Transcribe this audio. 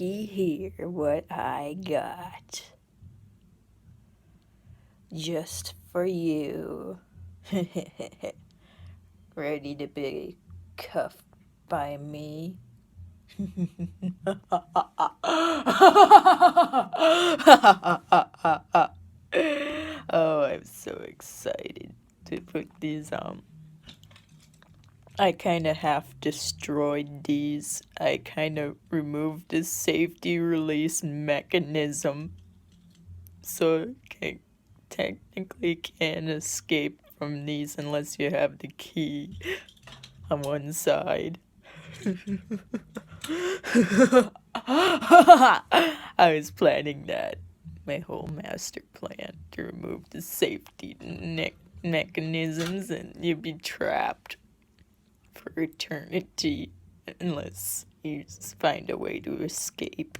looky here what I got. Just for you. Ready to be cuffed by me? Oh, I'm so excited to put these on. I kind of half destroyed these. I kind of removed the safety release mechanism, so technically can't escape from these unless you have the key on one side. I was planning that. My whole master plan to remove the safety mechanisms, and you'd be trapped for eternity unless you find a way to escape.